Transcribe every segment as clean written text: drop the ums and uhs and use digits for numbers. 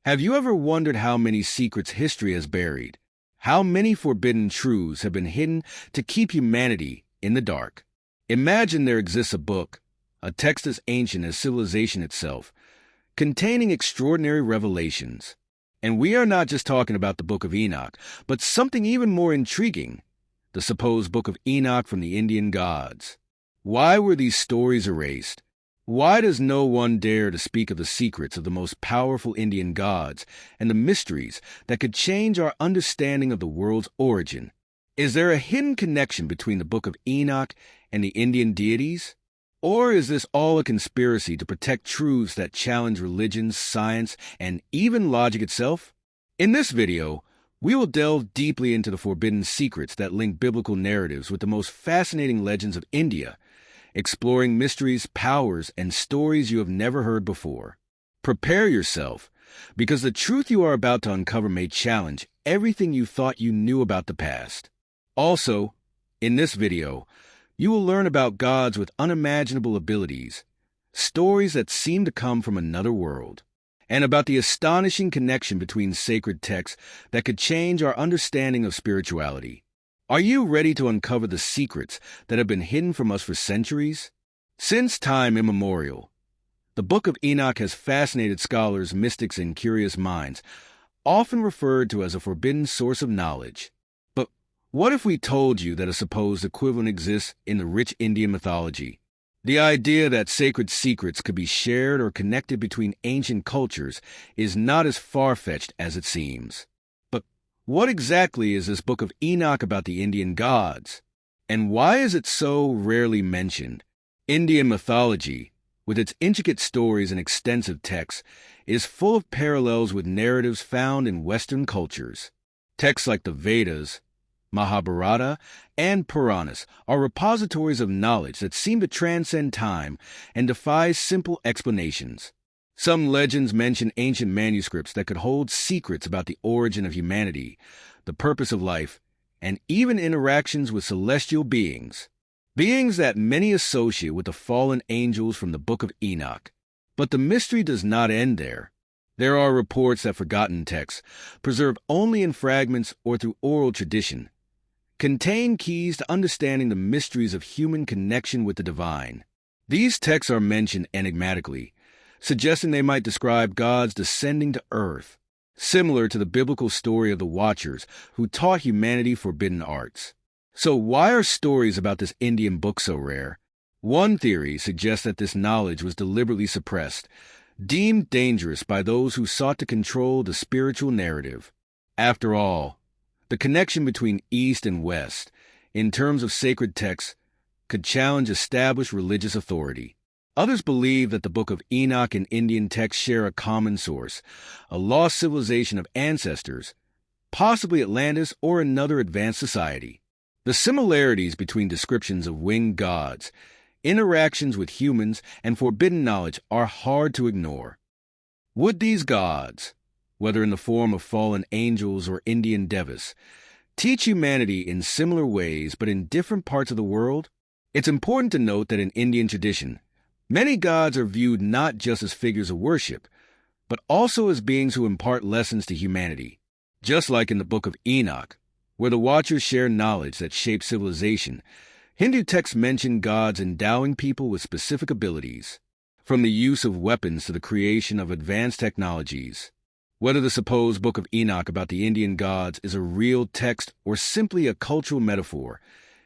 Have you ever wondered how many secrets history has buried? How many forbidden truths have been hidden to keep humanity in the dark? Imagine there exists a book, a text as ancient as civilization itself, containing extraordinary revelations. And we are not just talking about the Book of Enoch, but something even more intriguing, the supposed Book of Enoch from the Indian gods. Why were these stories erased? Why does no one dare to speak of the secrets of the most powerful Indian gods and the mysteries that could change our understanding of the world's origin? Is there a hidden connection between the Book of Enoch and the Indian deities? Or is this all a conspiracy to protect truths that challenge religion, science, and even logic itself? In this video, we will delve deeply into the forbidden secrets that link biblical narratives with the most fascinating legends of India, exploring mysteries, powers, and stories you have never heard before. Prepare yourself, because the truth you are about to uncover may challenge everything you thought you knew about the past. Also, in this video, you will learn about gods with unimaginable abilities, stories that seem to come from another world, and about the astonishing connection between sacred texts that could change our understanding of spirituality. Are you ready to uncover the secrets that have been hidden from us for centuries? Since time immemorial, the Book of Enoch has fascinated scholars, mystics, and curious minds, often referred to as a forbidden source of knowledge. But what if we told you that a supposed equivalent exists in the rich Indian mythology? The idea that sacred secrets could be shared or connected between ancient cultures is not as far-fetched as it seems. What exactly is this Book of Enoch about the Indian gods? And why is it so rarely mentioned? Indian mythology, with its intricate stories and extensive texts, is full of parallels with narratives found in Western cultures. Texts like the Vedas, Mahabharata, and Puranas are repositories of knowledge that seem to transcend time and defy simple explanations. Some legends mention ancient manuscripts that could hold secrets about the origin of humanity, the purpose of life, and even interactions with celestial beings that many associate with the fallen angels from the Book of Enoch. But the mystery does not end there. There are reports that forgotten texts, preserved only in fragments or through oral tradition, contain keys to understanding the mysteries of human connection with the divine. These texts are mentioned enigmatically, suggesting they might describe gods descending to earth, similar to the biblical story of the Watchers who taught humanity forbidden arts. So why are stories about this Indian book so rare? One theory suggests that this knowledge was deliberately suppressed, deemed dangerous by those who sought to control the spiritual narrative. After all, the connection between East and West, in terms of sacred texts, could challenge established religious authority. Others believe that the Book of Enoch and Indian texts share a common source, a lost civilization of ancestors, possibly Atlantis or another advanced society. The similarities between descriptions of winged gods, interactions with humans, and forbidden knowledge are hard to ignore. Would these gods, whether in the form of fallen angels or Indian devas, teach humanity in similar ways but in different parts of the world? It's important to note that in Indian tradition, many gods are viewed not just as figures of worship, but also as beings who impart lessons to humanity. Just like in the Book of Enoch, where the Watchers share knowledge that shapes civilization, Hindu texts mention gods endowing people with specific abilities, from the use of weapons to the creation of advanced technologies. Whether the supposed Book of Enoch about the Indian gods is a real text or simply a cultural metaphor,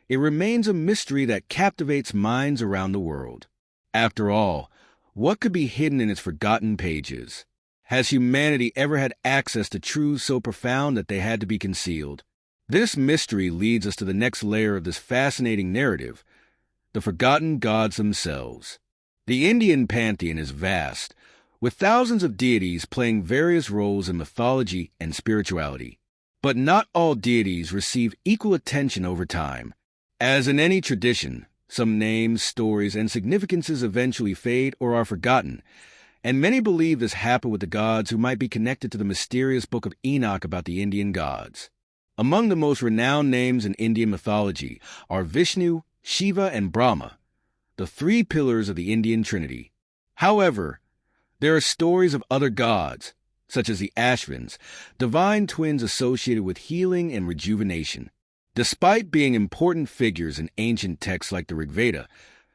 it remains a mystery that captivates minds around the world. After all, what could be hidden in its forgotten pages? Has humanity ever had access to truths so profound that they had to be concealed? This mystery leads us to the next layer of this fascinating narrative, the forgotten gods themselves. The Indian pantheon is vast, with thousands of deities playing various roles in mythology and spirituality. But not all deities receive equal attention over time. As in any tradition, some names, stories, and significances eventually fade or are forgotten, and many believe this happened with the gods who might be connected to the mysterious Book of Enoch about the Indian gods. Among the most renowned names in Indian mythology are Vishnu, Shiva, and Brahma, the three pillars of the Indian Trinity. However, there are stories of other gods, such as the Ashvins, divine twins associated with healing and rejuvenation. Despite being important figures in ancient texts like the Rig Veda,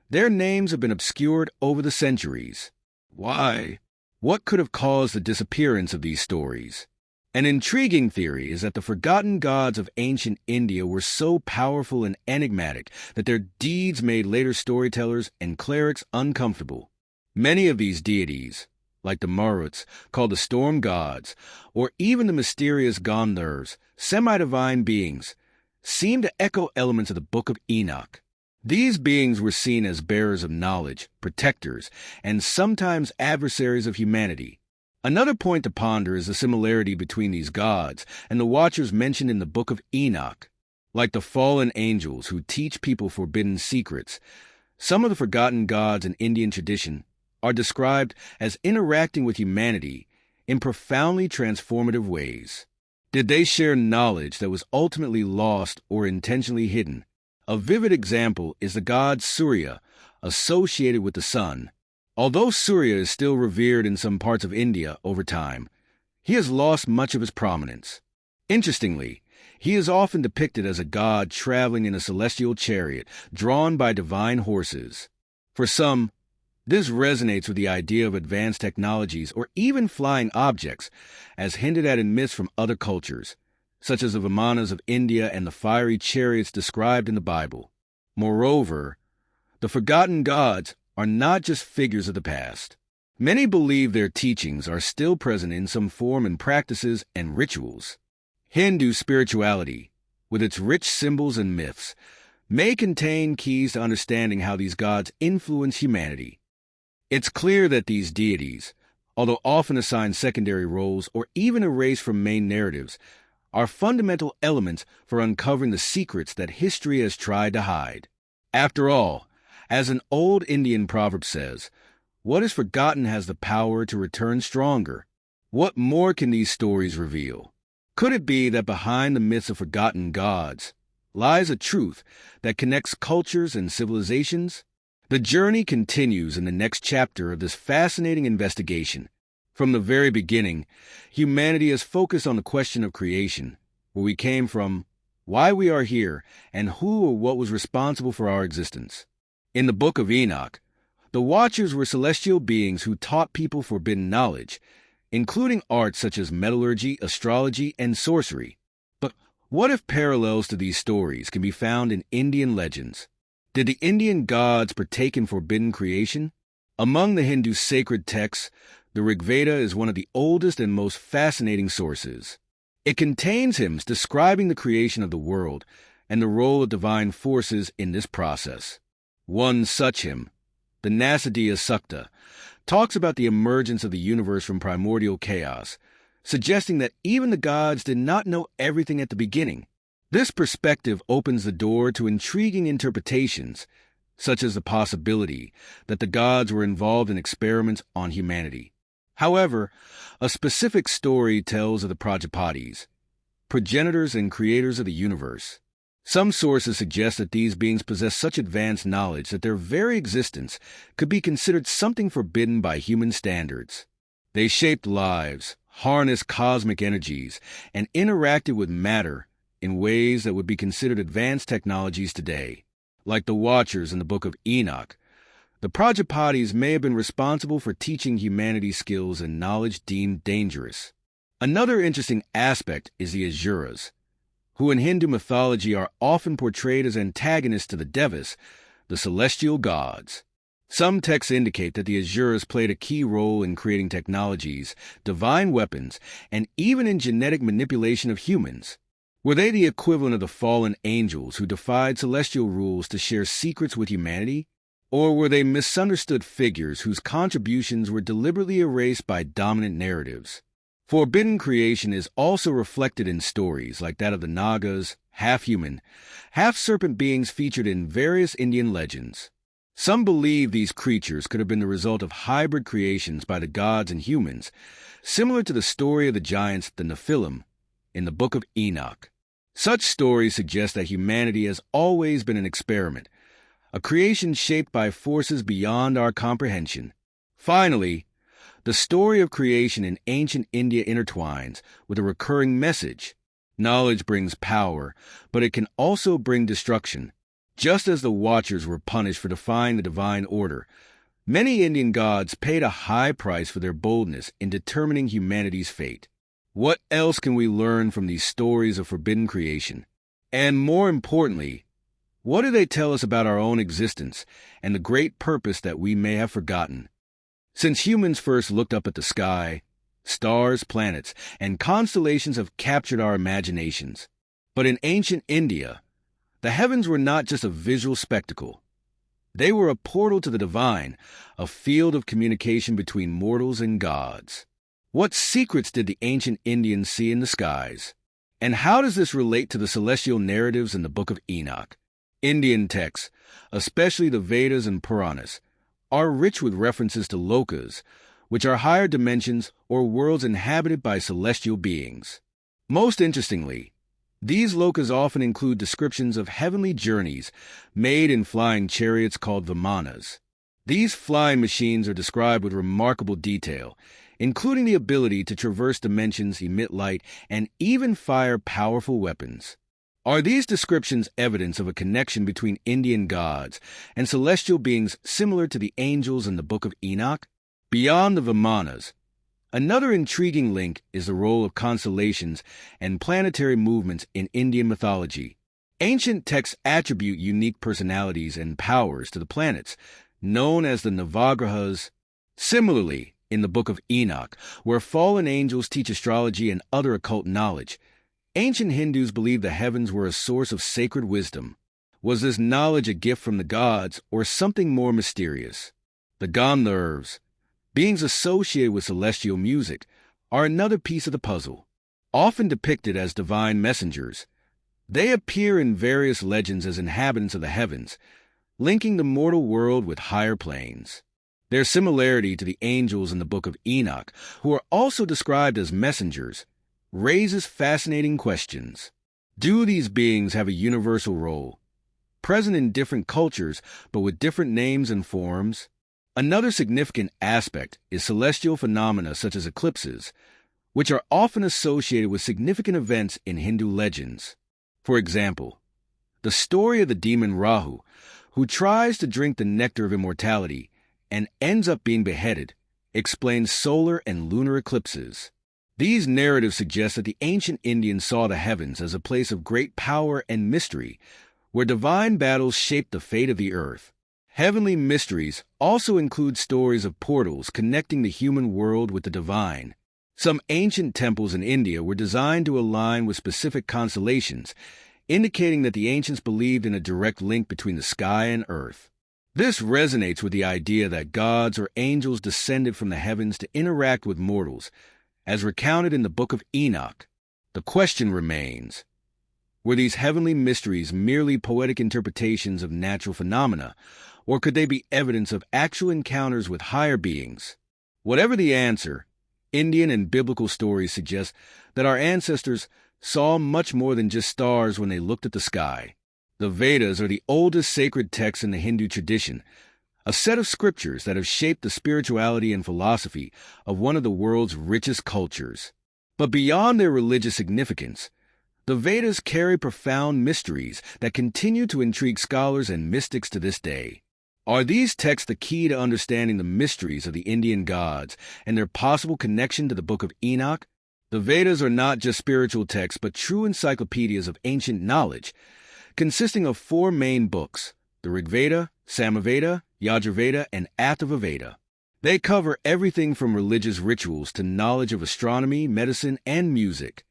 their names have been obscured over the centuries. Why? What could have caused the disappearance of these stories? An intriguing theory is that the forgotten gods of ancient India were so powerful and enigmatic that their deeds made later storytellers and clerics uncomfortable. Many of these deities, like the Maruts, called the storm gods, or even the mysterious Gandharvas, semi-divine beings, seem to echo elements of the Book of Enoch. These beings were seen as bearers of knowledge, protectors, and sometimes adversaries of humanity. Another point to ponder is the similarity between these gods and the watchers mentioned in the Book of Enoch. Like the fallen angels who teach people forbidden secrets, some of the forgotten gods in Indian tradition are described as interacting with humanity in profoundly transformative ways. Did they share knowledge that was ultimately lost or intentionally hidden? A vivid example is the god Surya, associated with the sun. Although Surya is still revered in some parts of India over time, he has lost much of his prominence. Interestingly, he is often depicted as a god traveling in a celestial chariot drawn by divine horses. For some, this resonates with the idea of advanced technologies or even flying objects, as hinted at in myths from other cultures, such as the vimanas of India and the fiery chariots described in the Bible. Moreover, the forgotten gods are not just figures of the past. Many believe their teachings are still present in some form in practices and rituals. Hindu spirituality, with its rich symbols and myths, may contain keys to understanding how these gods influence humanity. It's clear that these deities, although often assigned secondary roles or even erased from main narratives, are fundamental elements for uncovering the secrets that history has tried to hide. After all, as an old Indian proverb says, what is forgotten has the power to return stronger. What more can these stories reveal? Could it be that behind the myths of forgotten gods lies a truth that connects cultures and civilizations? The journey continues in the next chapter of this fascinating investigation. From the very beginning, humanity has focused on the question of creation, where we came from, why we are here, and who or what was responsible for our existence. In the Book of Enoch, the Watchers were celestial beings who taught people forbidden knowledge, including arts such as metallurgy, astrology, and sorcery. But what if parallels to these stories can be found in Indian legends? Did the Indian gods partake in forbidden creation? Among the Hindu sacred texts, the Rig Veda is one of the oldest and most fascinating sources. It contains hymns describing the creation of the world and the role of divine forces in this process. One such hymn, the Nasadiya Sukta, talks about the emergence of the universe from primordial chaos, suggesting that even the gods did not know everything at the beginning. This perspective opens the door to intriguing interpretations, such as the possibility that the gods were involved in experiments on humanity. However, a specific story tells of the Prajapatis, progenitors and creators of the universe. Some sources suggest that these beings possess such advanced knowledge that their very existence could be considered something forbidden by human standards. They shaped lives, harnessed cosmic energies, and interacted with matter in ways that would be considered advanced technologies today. Like the Watchers in the Book of Enoch, the Prajapatis may have been responsible for teaching humanity skills and knowledge deemed dangerous. Another interesting aspect is the Asuras, who in Hindu mythology are often portrayed as antagonists to the Devas, the celestial gods. Some texts indicate that the Asuras played a key role in creating technologies, divine weapons, and even in genetic manipulation of humans. Were they the equivalent of the fallen angels who defied celestial rules to share secrets with humanity? Or were they misunderstood figures whose contributions were deliberately erased by dominant narratives? Forbidden creation is also reflected in stories like that of the Nagas, half-human, half-serpent beings featured in various Indian legends. Some believe these creatures could have been the result of hybrid creations by the gods and humans, similar to the story of the giants, the Nephilim, in the Book of Enoch. Such stories suggest that humanity has always been an experiment, a creation shaped by forces beyond our comprehension. Finally, The story of creation in ancient India intertwines with a recurring message. Knowledge brings power, but it can also bring destruction. Just as the Watchers were punished for defying the divine order, many Indian gods paid a high price for their boldness in determining humanity's fate. What else can we learn from these stories of forbidden creation? And more importantly, what do they tell us about our own existence and the great purpose that we may have forgotten? Since humans first looked up at the sky, stars, planets, and constellations have captured our imaginations. But in ancient India, the heavens were not just a visual spectacle. They were a portal to the divine, a field of communication between mortals and gods. What secrets did the ancient Indians see in the skies? And how does this relate to the celestial narratives in the Book of Enoch? Indian texts, especially the Vedas and Puranas, are rich with references to lokas, which are higher dimensions or worlds inhabited by celestial beings. Most interestingly, these lokas often include descriptions of heavenly journeys made in flying chariots called vimanas. These flying machines are described with remarkable detail, including the ability to traverse dimensions, emit light, and even fire powerful weapons. Are these descriptions evidence of a connection between Indian gods and celestial beings similar to the angels in the Book of Enoch? Beyond the vimanas, another intriguing link is the role of constellations and planetary movements in Indian mythology. Ancient texts attribute unique personalities and powers to the planets, known as the Navagrahas. Similarly, in the Book of Enoch, where fallen angels teach astrology and other occult knowledge, ancient Hindus believed the heavens were a source of sacred wisdom. Was this knowledge a gift from the gods or something more mysterious? The Gandharvas, beings associated with celestial music, are another piece of the puzzle. Often depicted as divine messengers, they appear in various legends as inhabitants of the heavens, linking the mortal world with higher planes. Their similarity to the angels in the Book of Enoch, who are also described as messengers, raises fascinating questions. Do these beings have a universal role, present in different cultures but with different names and forms? Another significant aspect is celestial phenomena such as eclipses, which are often associated with significant events in Hindu legends. For example, the story of the demon Rahu, who tries to drink the nectar of immortality and ends up being beheaded, explains solar and lunar eclipses. These narratives suggest that the ancient Indians saw the heavens as a place of great power and mystery, where divine battles shaped the fate of the earth. Heavenly mysteries also include stories of portals connecting the human world with the divine. Some ancient temples in India were designed to align with specific constellations, indicating that the ancients believed in a direct link between the sky and earth. This resonates with the idea that gods or angels descended from the heavens to interact with mortals, as recounted in the Book of Enoch. The question remains, were these heavenly mysteries merely poetic interpretations of natural phenomena, or could they be evidence of actual encounters with higher beings? Whatever the answer, Indian and biblical stories suggest that our ancestors saw much more than just stars when they looked at the sky. The Vedas are the oldest sacred texts in the Hindu tradition, a set of scriptures that have shaped the spirituality and philosophy of one of the world's richest cultures. But beyond their religious significance, the Vedas carry profound mysteries that continue to intrigue scholars and mystics to this day. Are these texts the key to understanding the mysteries of the Indian gods and their possible connection to the Book of Enoch? The Vedas are not just spiritual texts but true encyclopedias of ancient knowledge, consisting of 4 main books, the Rigveda, Samaveda, Yajurveda, and Atharvaveda. They cover everything from religious rituals to knowledge of astronomy, medicine, and music.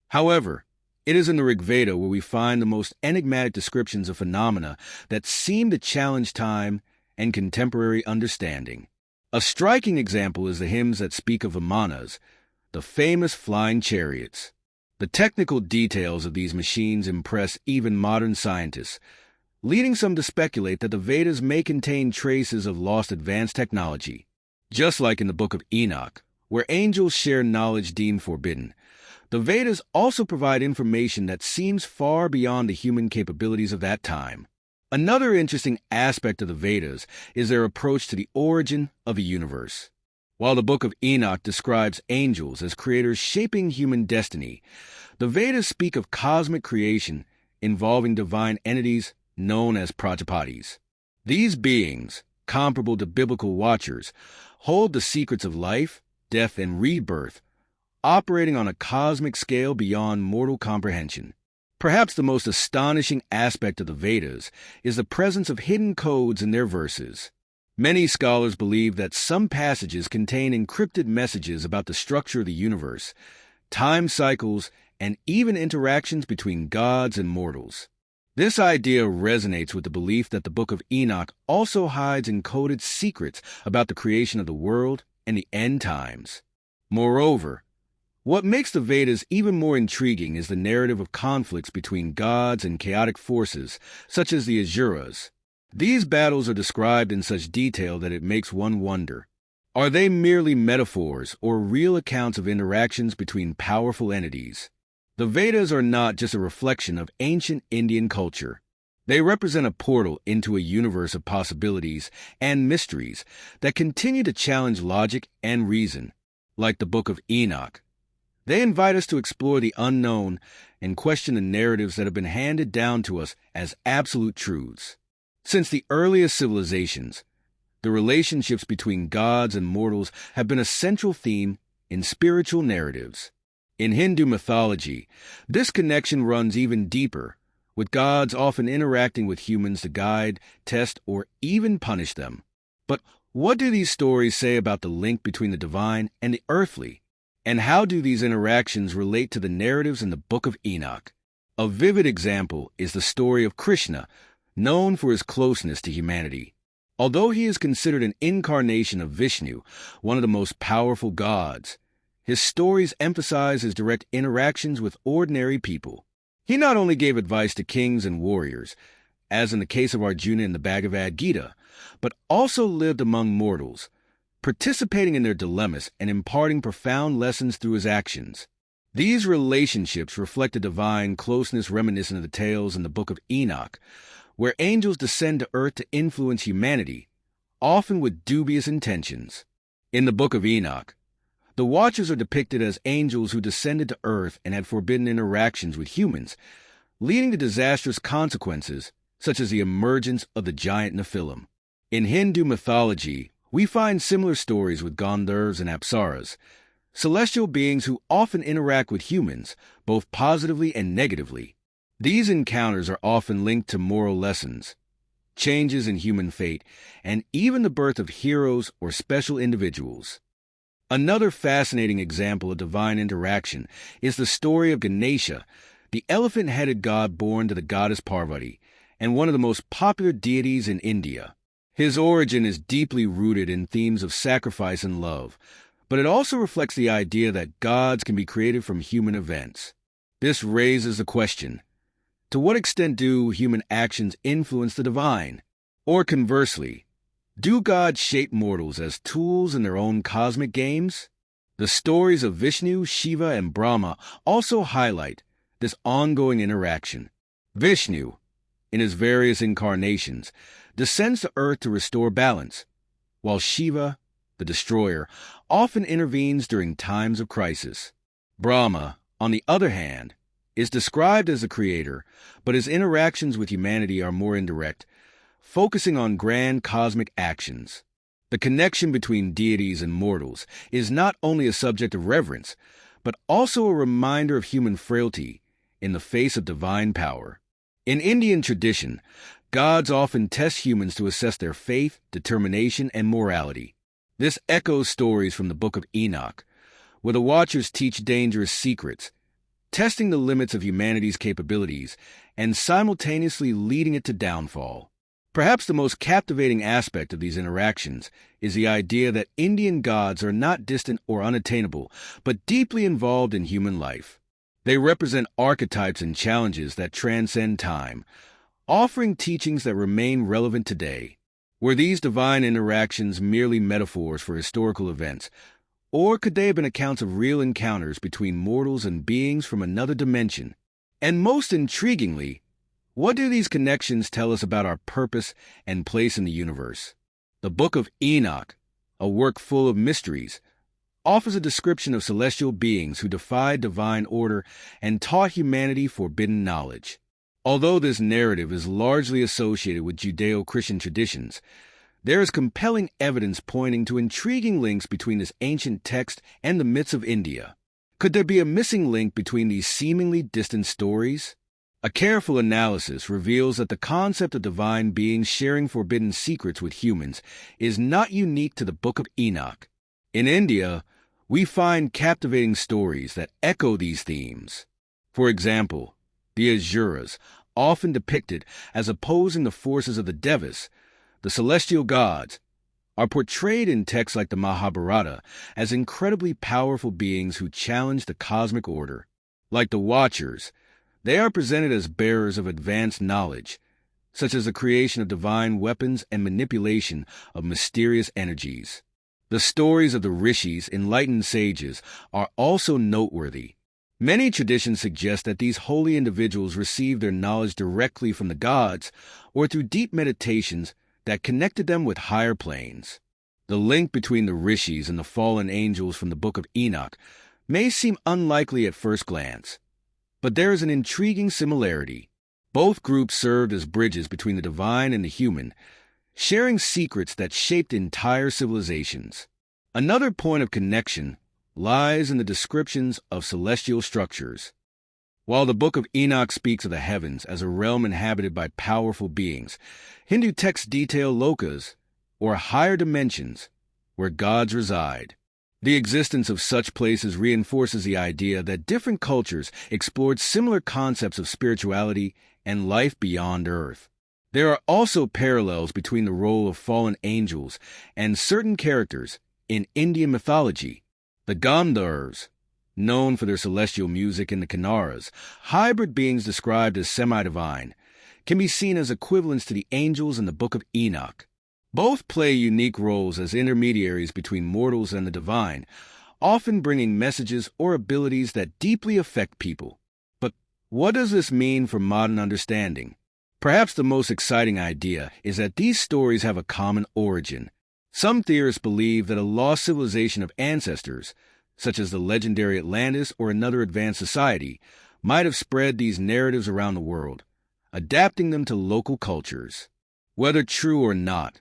However, it is in the Rigveda where we find the most enigmatic descriptions of phenomena that seem to challenge time and contemporary understanding. A striking example is the hymns that speak of vimanas, the famous flying chariots. The technical details of these machines impress even modern scientists, leading some to speculate that the Vedas may contain traces of lost advanced technology. Just like in the Book of Enoch, where angels share knowledge deemed forbidden, the Vedas also provide information that seems far beyond the human capabilities of that time. Another interesting aspect of the Vedas is their approach to the origin of the universe. While the Book of Enoch describes angels as creators shaping human destiny, the Vedas speak of cosmic creation involving divine entities known as Prajapatis. These beings, comparable to biblical watchers, hold the secrets of life, death, and rebirth, operating on a cosmic scale beyond mortal comprehension. Perhaps the most astonishing aspect of the Vedas is the presence of hidden codes in their verses. Many scholars believe that some passages contain encrypted messages about the structure of the universe, time cycles, and even interactions between gods and mortals. This idea resonates with the belief that the Book of Enoch also hides encoded secrets about the creation of the world and the end times. Moreover, what makes the Vedas even more intriguing is the narrative of conflicts between gods and chaotic forces, such as the Asuras. These battles are described in such detail that it makes one wonder, are they merely metaphors or real accounts of interactions between powerful entities? The Vedas are not just a reflection of ancient Indian culture. They represent a portal into a universe of possibilities and mysteries that continue to challenge logic and reason. Like the Book of Enoch, they invite us to explore the unknown and question the narratives that have been handed down to us as absolute truths. Since the earliest civilizations, the relationships between gods and mortals have been a central theme in spiritual narratives. In Hindu mythology, this connection runs even deeper, with gods often interacting with humans to guide, test, or even punish them. But what do these stories say about the link between the divine and the earthly? And how do these interactions relate to the narratives in the Book of Enoch? A vivid example is the story of Krishna, known for his closeness to humanity. Although he is considered an incarnation of Vishnu, one of the most powerful gods, his stories emphasize his direct interactions with ordinary people. He not only gave advice to kings and warriors, as in the case of Arjuna in the Bhagavad Gita, but also lived among mortals, participating in their dilemmas and imparting profound lessons through his actions. These relationships reflect a divine closeness reminiscent of the tales in the Book of Enoch, where angels descend to earth to influence humanity, often with dubious intentions. In the Book of Enoch, the Watchers are depicted as angels who descended to earth and had forbidden interactions with humans, leading to disastrous consequences, such as the emergence of the giant Nephilim. In Hindu mythology, we find similar stories with Gandharvas and Apsaras, celestial beings who often interact with humans, both positively and negatively. These encounters are often linked to moral lessons, changes in human fate, and even the birth of heroes or special individuals. Another fascinating example of divine interaction is the story of Ganesha, the elephant-headed god born to the goddess Parvati, and one of the most popular deities in India. His origin is deeply rooted in themes of sacrifice and love, but it also reflects the idea that gods can be created from human events. This raises the question, to what extent do human actions influence the divine? Or conversely, do gods shape mortals as tools in their own cosmic games? The stories of Vishnu, Shiva, and Brahma also highlight this ongoing interaction. Vishnu, in his various incarnations, descends to earth to restore balance, while Shiva, the destroyer, often intervenes during times of crisis. Brahma, on the other hand, is described as a creator, but his interactions with humanity are more indirect, focusing on grand cosmic actions. The connection between deities and mortals is not only a subject of reverence, but also a reminder of human frailty in the face of divine power. In Indian tradition, gods often test humans to assess their faith, determination, and morality. This echoes stories from the Book of Enoch, where the Watchers teach dangerous secrets, testing the limits of humanity's capabilities and simultaneously leading it to downfall. Perhaps the most captivating aspect of these interactions is the idea that Indian gods are not distant or unattainable, but deeply involved in human life. They represent archetypes and challenges that transcend time, offering teachings that remain relevant today. Were these divine interactions merely metaphors for historical events, or could they have been accounts of real encounters between mortals and beings from another dimension? And most intriguingly, what do these connections tell us about our purpose and place in the universe? The Book of Enoch, a work full of mysteries, offers a description of celestial beings who defied divine order and taught humanity forbidden knowledge. Although this narrative is largely associated with Judeo-Christian traditions, there is compelling evidence pointing to intriguing links between this ancient text and the myths of India. Could there be a missing link between these seemingly distant stories? A careful analysis reveals that the concept of divine beings sharing forbidden secrets with humans is not unique to the Book of Enoch. In India, we find captivating stories that echo these themes. For example, the Asuras, often depicted as opposing the forces of the Devas, the celestial gods, are portrayed in texts like the Mahabharata as incredibly powerful beings who challenge the cosmic order. Like the Watchers, they are presented as bearers of advanced knowledge, such as the creation of divine weapons and manipulation of mysterious energies. The stories of the rishis, enlightened sages, are also noteworthy. Many traditions suggest that these holy individuals received their knowledge directly from the gods or through deep meditations that connected them with higher planes. The link between the rishis and the fallen angels from the Book of Enoch may seem unlikely at first glance, but there is an intriguing similarity. Both groups served as bridges between the divine and the human, sharing secrets that shaped entire civilizations. Another point of connection lies in the descriptions of celestial structures. While the Book of Enoch speaks of the heavens as a realm inhabited by powerful beings, Hindu texts detail lokas, or higher dimensions, where gods reside. The existence of such places reinforces the idea that different cultures explored similar concepts of spirituality and life beyond Earth. There are also parallels between the role of fallen angels and certain characters in Indian mythology. The Gandharvas, known for their celestial music, and the Kinnaras, hybrid beings described as semi-divine, can be seen as equivalents to the angels in the Book of Enoch. Both play unique roles as intermediaries between mortals and the divine, often bringing messages or abilities that deeply affect people. But what does this mean for modern understanding? Perhaps the most exciting idea is that these stories have a common origin. Some theorists believe that a lost civilization of ancestors, such as the legendary Atlantis or another advanced society, might have spread these narratives around the world, adapting them to local cultures. Whether true or not,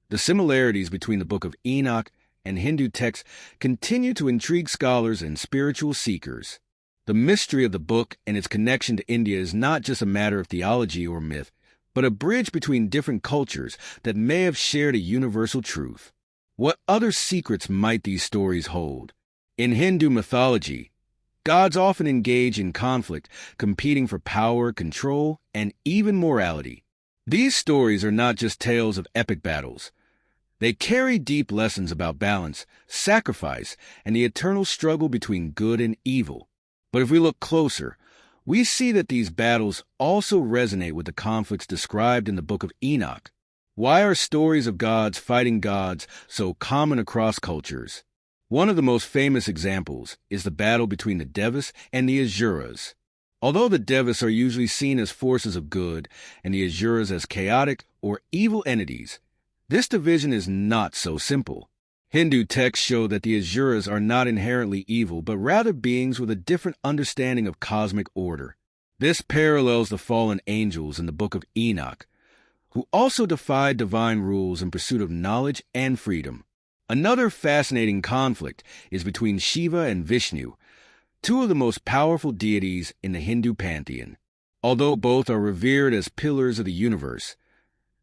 the similarities between the Book of Enoch and Hindu texts continue to intrigue scholars and spiritual seekers. The mystery of the book and its connection to India is not just a matter of theology or myth, but a bridge between different cultures that may have shared a universal truth. What other secrets might these stories hold? In Hindu mythology, gods often engage in conflict, competing for power, control, and even morality. These stories are not just tales of epic battles. They carry deep lessons about balance, sacrifice, and the eternal struggle between good and evil. But if we look closer, we see that these battles also resonate with the conflicts described in the Book of Enoch. Why are stories of gods fighting gods so common across cultures? One of the most famous examples is the battle between the Devas and the Asuras. Although the Devas are usually seen as forces of good and the Asuras as chaotic or evil entities, this division is not so simple. Hindu texts show that the Asuras are not inherently evil, but rather beings with a different understanding of cosmic order. This parallels the fallen angels in the Book of Enoch, who also defied divine rules in pursuit of knowledge and freedom. Another fascinating conflict is between Shiva and Vishnu, two of the most powerful deities in the Hindu pantheon. Although both are revered as pillars of the universe,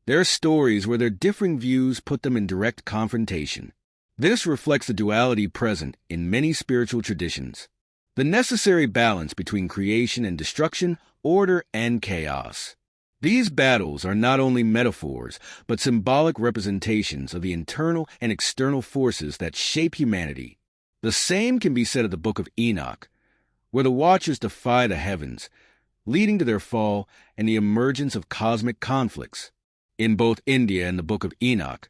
there are stories where their differing views put them in direct confrontation. This reflects the duality present in many spiritual traditions, the necessary balance between creation and destruction, order and chaos. These battles are not only metaphors, but symbolic representations of the internal and external forces that shape humanity. The same can be said of the Book of Enoch, where the Watchers defy the heavens, leading to their fall and the emergence of cosmic conflicts. In both India and the Book of Enoch,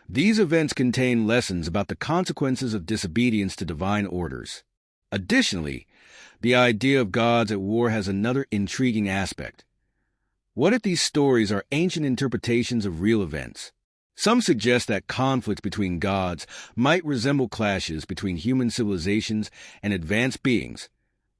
these events contain lessons about the consequences of disobedience to divine orders. Additionally, the idea of gods at war has another intriguing aspect. What if these stories are ancient interpretations of real events, Some suggest that conflicts between gods might resemble clashes between human civilizations and advanced beings,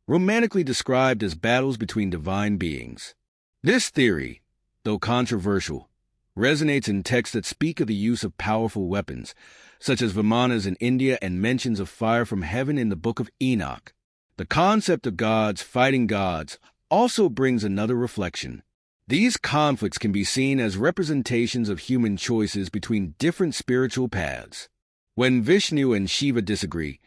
romantically described as battles between divine beings. This theory, though controversial, resonates in texts that speak of the use of powerful weapons, such as vimanas in India and mentions of fire from heaven in the Book of Enoch. The concept of gods fighting gods also brings another reflection. These conflicts can be seen as representations of human choices between different spiritual paths. When Vishnu and Shiva disagree,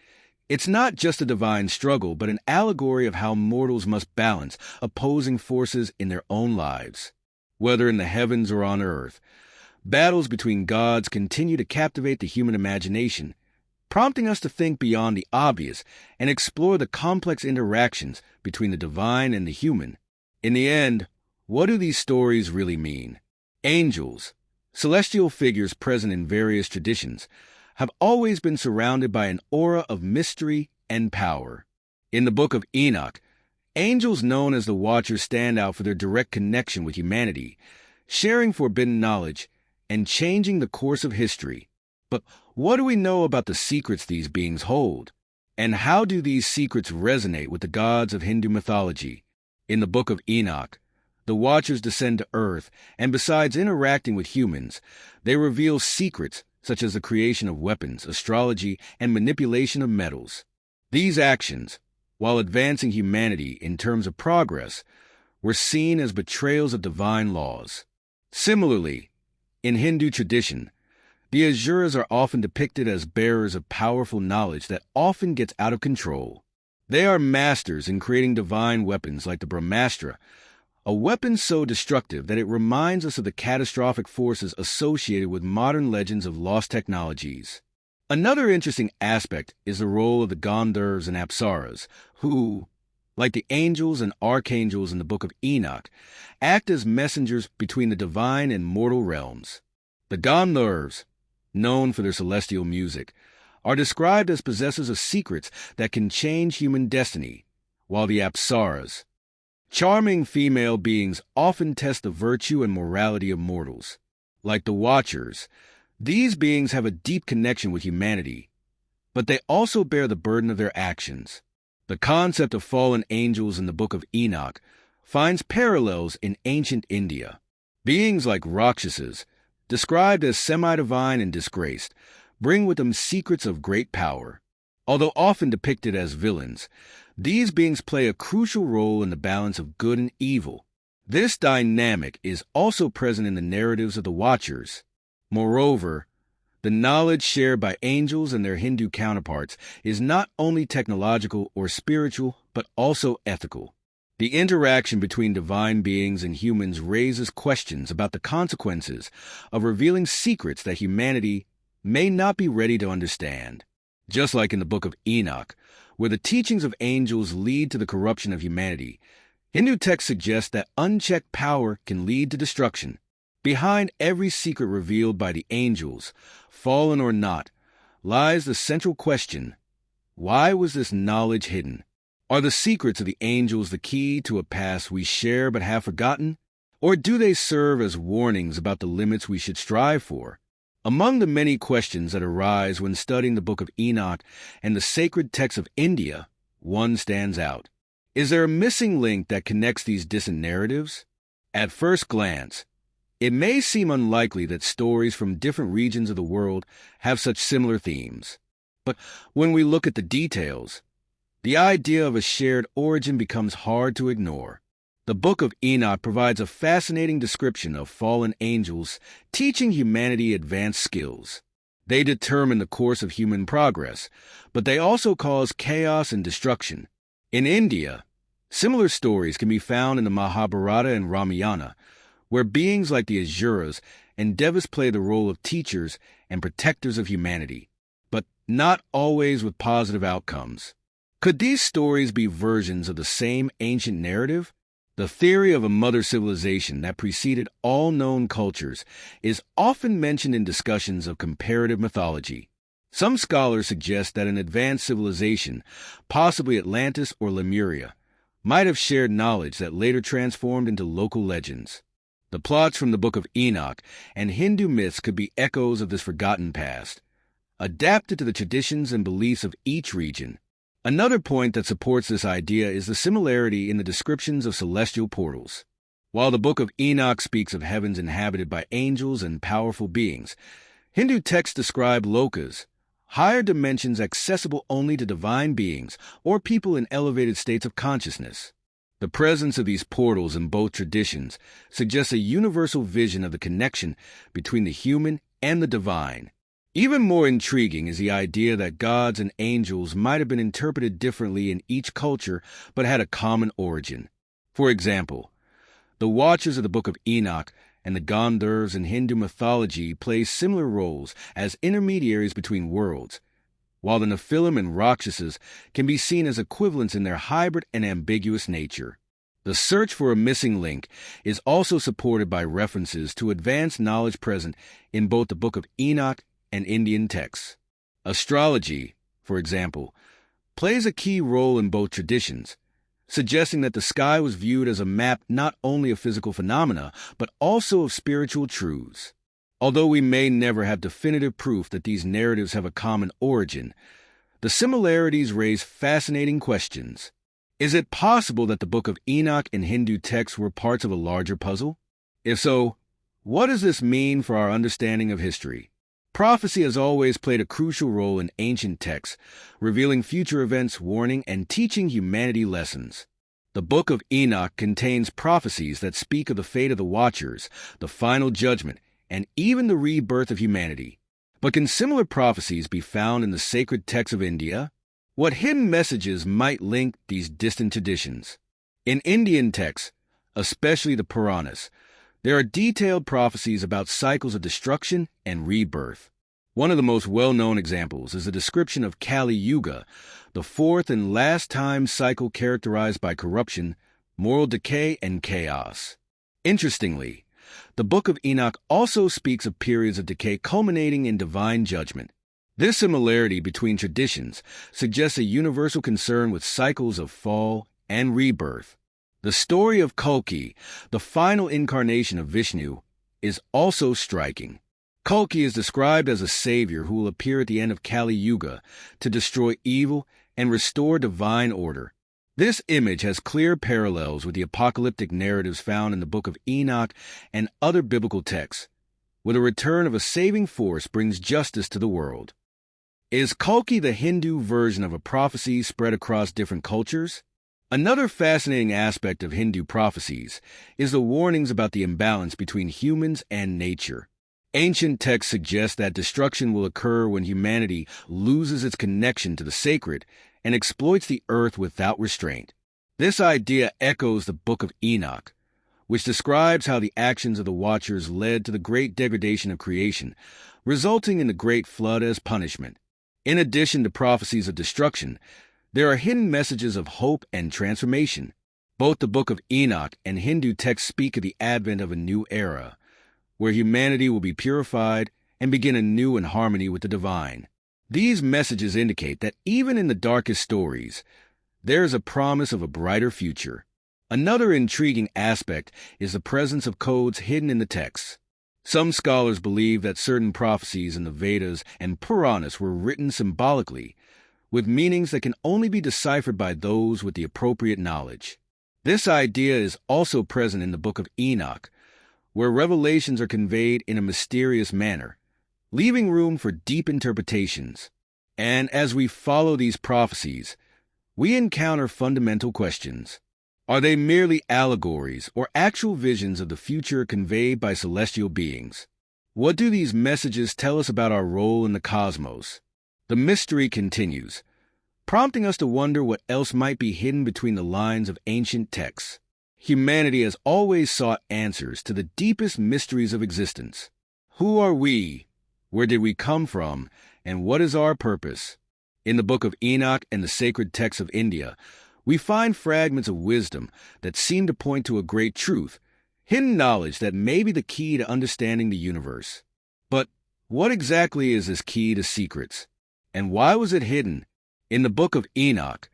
it's not just a divine struggle, but an allegory of how mortals must balance opposing forces in their own lives. Whether in the heavens or on earth, battles between gods continue to captivate the human imagination, prompting us to think beyond the obvious and explore the complex interactions between the divine and the human. In the end, what do these stories really mean? Angels, celestial figures present in various traditions, have always been surrounded by an aura of mystery and power. In the Book of Enoch, angels known as the Watchers stand out for their direct connection with humanity, sharing forbidden knowledge and changing the course of history. But what do we know about the secrets these beings hold? And how do these secrets resonate with the gods of Hindu mythology? In the Book of Enoch, the Watchers descend to Earth, and besides interacting with humans, they reveal secrets such as the creation of weapons, astrology, and manipulation of metals. These actions, while advancing humanity in terms of progress, were seen as betrayals of divine laws. Similarly, in Hindu tradition, the Asuras are often depicted as bearers of powerful knowledge that often gets out of control. They are masters in creating divine weapons like the Brahmastra, a weapon so destructive that it reminds us of the catastrophic forces associated with modern legends of lost technologies. Another interesting aspect is the role of the Gandharvas and Apsaras, who, like the angels and archangels in the Book of Enoch, act as messengers between the divine and mortal realms. The Gandharvas, known for their celestial music, are described as possessors of secrets that can change human destiny, while the Apsaras, charming female beings, often test the virtue and morality of mortals. Like the Watchers, these beings have a deep connection with humanity, but they also bear the burden of their actions. The concept of fallen angels in the Book of Enoch finds parallels in ancient India. Beings like Rakshasas, described as semi-divine and disgraced, bring with them secrets of great power. Although often depicted as villains, these beings play a crucial role in the balance of good and evil. This dynamic is also present in the narratives of the Watchers. Moreover, the knowledge shared by angels and their Hindu counterparts is not only technological or spiritual, but also ethical. The interaction between divine beings and humans raises questions about the consequences of revealing secrets that humanity may not be ready to understand. Just like in the Book of Enoch, where the teachings of angels lead to the corruption of humanity, Hindu texts suggest that unchecked power can lead to destruction. Behind every secret revealed by the angels, fallen or not, lies the central question: why was this knowledge hidden? Are the secrets of the angels the key to a past we share but have forgotten? Or do they serve as warnings about the limits we should strive for? Among the many questions that arise when studying the Book of Enoch and the sacred texts of India, one stands out. Is there a missing link that connects these distant narratives? At first glance, it may seem unlikely that stories from different regions of the world have such similar themes. But when we look at the details, the idea of a shared origin becomes hard to ignore. The Book of Enoch provides a fascinating description of fallen angels teaching humanity advanced skills. They determine the course of human progress, but they also cause chaos and destruction. In India, similar stories can be found in the Mahabharata and Ramayana, where beings like the Asuras and Devas play the role of teachers and protectors of humanity, but not always with positive outcomes. Could these stories be versions of the same ancient narrative? The theory of a mother civilization that preceded all known cultures is often mentioned in discussions of comparative mythology. Some scholars suggest that an advanced civilization, possibly Atlantis or Lemuria, might have shared knowledge that later transformed into local legends. The plots from the Book of Enoch and Hindu myths could be echoes of this forgotten past, adapted to the traditions and beliefs of each region. Another point that supports this idea is the similarity in the descriptions of celestial portals. While the Book of Enoch speaks of heavens inhabited by angels and powerful beings, Hindu texts describe lokas, higher dimensions accessible only to divine beings or people in elevated states of consciousness. The presence of these portals in both traditions suggests a universal vision of the connection between the human and the divine. Even more intriguing is the idea that gods and angels might have been interpreted differently in each culture but had a common origin. For example, the Watchers of the Book of Enoch and the Gandharvas in Hindu mythology play similar roles as intermediaries between worlds, while the Nephilim and Rakshasas can be seen as equivalents in their hybrid and ambiguous nature. The search for a missing link is also supported by references to advanced knowledge present in both the Book of Enoch and Indian texts. Astrology, for example, plays a key role in both traditions, suggesting that the sky was viewed as a map not only of physical phenomena, but also of spiritual truths. Although we may never have definitive proof that these narratives have a common origin, the similarities raise fascinating questions. Is it possible that the Book of Enoch and Hindu texts were parts of a larger puzzle? If so, what does this mean for our understanding of history? Prophecy has always played a crucial role in ancient texts, revealing future events, warning, and teaching humanity lessons. The Book of Enoch contains prophecies that speak of the fate of the Watchers, the final judgment, and even the rebirth of humanity. But can similar prophecies be found in the sacred texts of India? What hidden messages might link these distant traditions? In Indian texts, especially the Puranas, there are detailed prophecies about cycles of destruction and rebirth. One of the most well-known examples is the description of Kali Yuga, the fourth and last time cycle characterized by corruption, moral decay, and chaos. Interestingly, the Book of Enoch also speaks of periods of decay culminating in divine judgment. This similarity between traditions suggests a universal concern with cycles of fall and rebirth. The story of Kalki, the final incarnation of Vishnu, is also striking. Kalki is described as a savior who will appear at the end of Kali Yuga to destroy evil and restore divine order. This image has clear parallels with the apocalyptic narratives found in the Book of Enoch and other biblical texts, where the return of a saving force brings justice to the world. Is Kalki the Hindu version of a prophecy spread across different cultures? Another fascinating aspect of Hindu prophecies is the warnings about the imbalance between humans and nature. Ancient texts suggest that destruction will occur when humanity loses its connection to the sacred and exploits the earth without restraint. This idea echoes the Book of Enoch, which describes how the actions of the Watchers led to the great degradation of creation, resulting in the Great Flood as punishment. In addition to prophecies of destruction, there are hidden messages of hope and transformation. Both the Book of Enoch and Hindu texts speak of the advent of a new era, where humanity will be purified and begin anew in harmony with the divine. These messages indicate that even in the darkest stories, there is a promise of a brighter future. Another intriguing aspect is the presence of codes hidden in the texts. Some scholars believe that certain prophecies in the Vedas and Puranas were written symbolically, with meanings that can only be deciphered by those with the appropriate knowledge. This idea is also present in the Book of Enoch, where revelations are conveyed in a mysterious manner, leaving room for deep interpretations. And as we follow these prophecies, we encounter fundamental questions. Are they merely allegories or actual visions of the future conveyed by celestial beings? What do these messages tell us about our role in the cosmos? The mystery continues, prompting us to wonder what else might be hidden between the lines of ancient texts. Humanity has always sought answers to the deepest mysteries of existence. Who are we? Where did we come from? And what is our purpose? In the Book of Enoch and the sacred texts of India, we find fragments of wisdom that seem to point to a great truth, hidden knowledge that may be the key to understanding the universe. But what exactly is this key to secrets? And why was it hidden? In the Book of Enoch,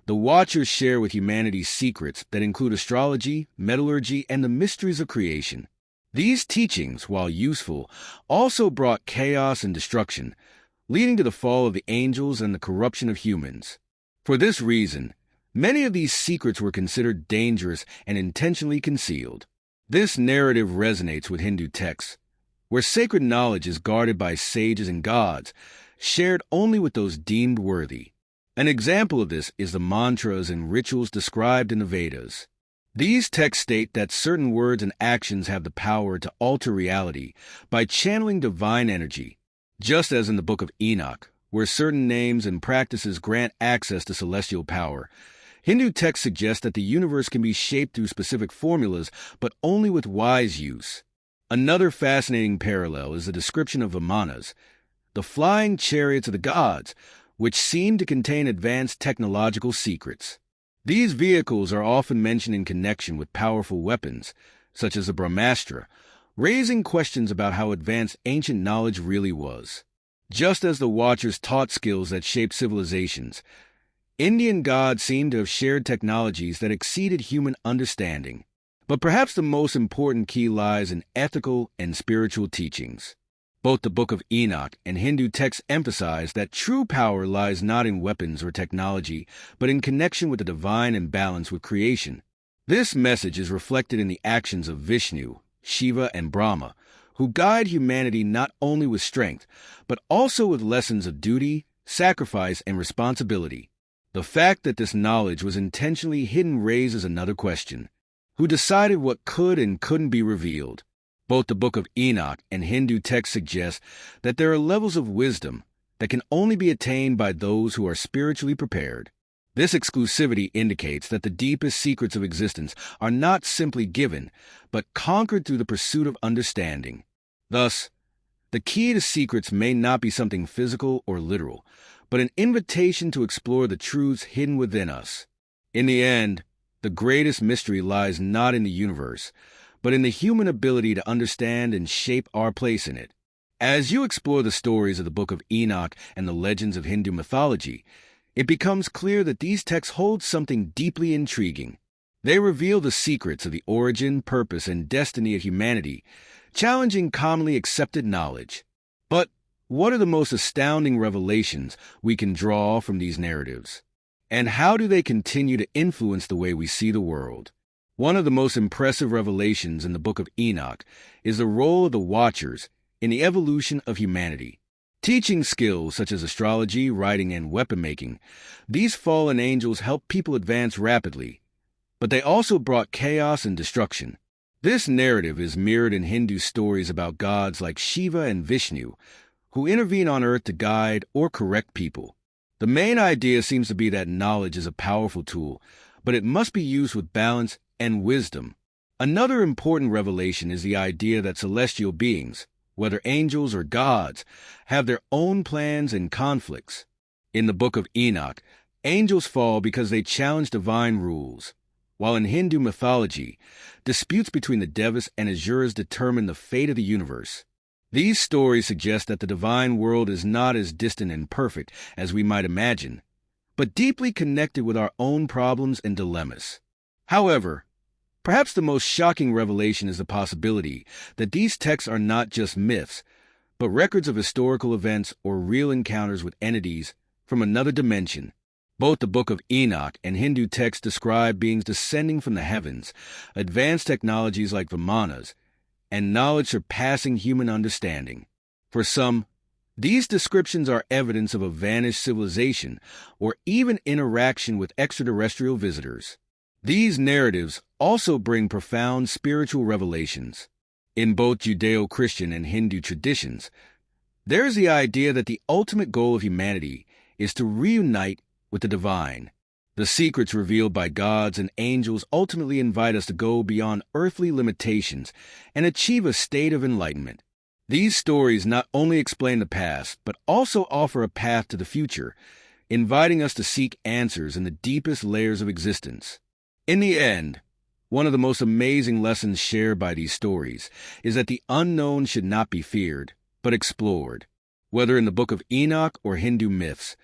the Watchers share with humanity secrets that include astrology, metallurgy, and the mysteries of creation. These teachings, while useful, also brought chaos and destruction, leading to the fall of the angels and the corruption of humans. For this reason, many of these secrets were considered dangerous and intentionally concealed. This narrative resonates with Hindu texts, where sacred knowledge is guarded by sages and gods, shared only with those deemed worthy. An example of this is the mantras and rituals described in the Vedas. These texts state that certain words and actions have the power to alter reality by channeling divine energy, just as in the Book of Enoch, where certain names and practices grant access to celestial power. Hindu texts suggest that the universe can be shaped through specific formulas, but only with wise use. Another fascinating parallel is the description of vimanas, the flying chariots of the gods, which seem to contain advanced technological secrets. These vehicles are often mentioned in connection with powerful weapons, such as the Brahmastra, raising questions about how advanced ancient knowledge really was. Just as the Watchers taught skills that shaped civilizations, Indian gods seem to have shared technologies that exceeded human understanding. But perhaps the most important key lies in ethical and spiritual teachings. Both the Book of Enoch and Hindu texts emphasize that true power lies not in weapons or technology, but in connection with the divine and balance with creation. This message is reflected in the actions of Vishnu, Shiva, and Brahma, who guide humanity not only with strength, but also with lessons of duty, sacrifice, and responsibility. The fact that this knowledge was intentionally hidden raises another question: who decided what could and couldn't be revealed? Both the Book of Enoch and Hindu texts suggest that there are levels of wisdom that can only be attained by those who are spiritually prepared. This exclusivity indicates that the deepest secrets of existence are not simply given, but conquered through the pursuit of understanding. Thus, the key to secrets may not be something physical or literal, but an invitation to explore the truths hidden within us. In the end, the greatest mystery lies not in the universe, but in the human ability to understand and shape our place in it. As you explore the stories of the Book of Enoch and the legends of Hindu mythology, it becomes clear that these texts hold something deeply intriguing. They reveal the secrets of the origin, purpose, and destiny of humanity, challenging commonly accepted knowledge. But what are the most astounding revelations we can draw from these narratives? And how do they continue to influence the way we see the world? One of the most impressive revelations in the Book of Enoch is the role of the Watchers in the evolution of humanity. Teaching skills such as astrology, writing, and weapon-making, these fallen angels helped people advance rapidly, but they also brought chaos and destruction. This narrative is mirrored in Hindu stories about gods like Shiva and Vishnu, who intervene on earth to guide or correct people. The main idea seems to be that knowledge is a powerful tool, but it must be used with balance and wisdom. Another important revelation is the idea that celestial beings, whether angels or gods, have their own plans and conflicts. In the Book of Enoch, angels fall because they challenge divine rules, while in Hindu mythology, disputes between the Devas and Asuras determine the fate of the universe. These stories suggest that the divine world is not as distant and perfect as we might imagine, but deeply connected with our own problems and dilemmas. However, perhaps the most shocking revelation is the possibility that these texts are not just myths, but records of historical events or real encounters with entities from another dimension. Both the Book of Enoch and Hindu texts describe beings descending from the heavens, advanced technologies like vimanas, and knowledge surpassing human understanding. For some, these descriptions are evidence of a vanished civilization or even interaction with extraterrestrial visitors. These narratives also bring profound spiritual revelations. In both Judeo-Christian and Hindu traditions, there is the idea that the ultimate goal of humanity is to reunite with the divine. The secrets revealed by gods and angels ultimately invite us to go beyond earthly limitations and achieve a state of enlightenment. These stories not only explain the past, but also offer a path to the future, inviting us to seek answers in the deepest layers of existence. In the end, one of the most amazing lessons shared by these stories is that the unknown should not be feared, but explored. Whether in the Book of Enoch or Hindu myths,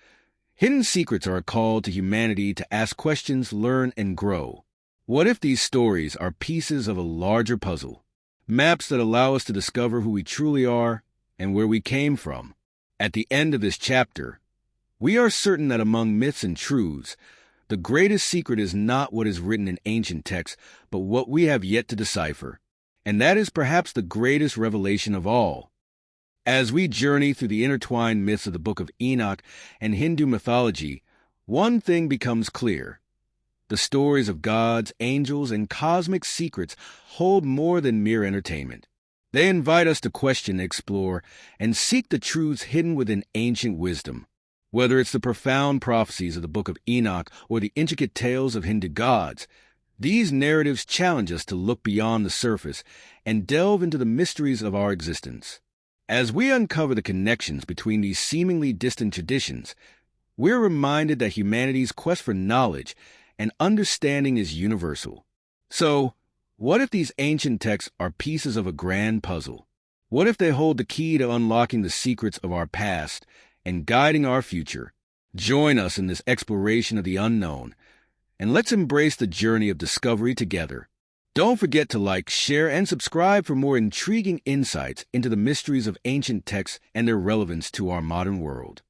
hidden secrets are a call to humanity to ask questions, learn, and grow. What if these stories are pieces of a larger puzzle? maps that allow us to discover who we truly are and where we came from. At the end of this chapter, we are certain that among myths and truths, the greatest secret is not what is written in ancient texts, but what we have yet to decipher. And that is perhaps the greatest revelation of all. As we journey through the intertwined myths of the Book of Enoch and Hindu mythology, one thing becomes clear. The stories of gods, angels, and cosmic secrets hold more than mere entertainment. They invite us to question, explore, and seek the truths hidden within ancient wisdom. Whether it's the profound prophecies of the Book of Enoch or the intricate tales of Hindu gods, these narratives challenge us to look beyond the surface and delve into the mysteries of our existence. As we uncover the connections between these seemingly distant traditions, we're reminded that humanity's quest for knowledge and understanding is universal. So, what if these ancient texts are pieces of a grand puzzle? What if they hold the key to unlocking the secrets of our past and guiding our future? Join us in this exploration of the unknown, and let's embrace the journey of discovery together. Don't forget to like, share, and subscribe for more intriguing insights into the mysteries of ancient texts and their relevance to our modern world.